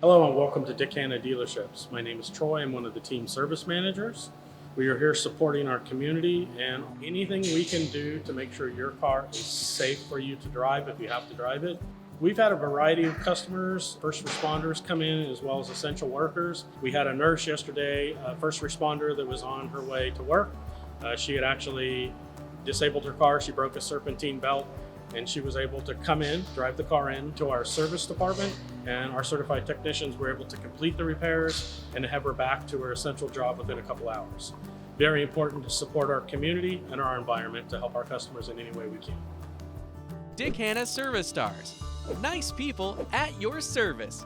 Hello and welcome to Dick Hanna Dealerships. My name is Troy. I'm one of the team service managers. We are here supporting our community and anything we can do to make sure your car is safe for you to drive if you have to drive it. We've had a variety of customers, first responders come in as well as essential workers. We had a nurse yesterday, a first responder that was on her way to work. She had actually disabled her car. She broke a serpentine belt and she was able to come in, drive the car in to our service department, and our certified technicians were able to complete the repairs and have her back to her essential job within a couple hours. Very important to support our community and our environment to help our customers in any way we can. Dick Hanna Service Stars. Nice people at your service.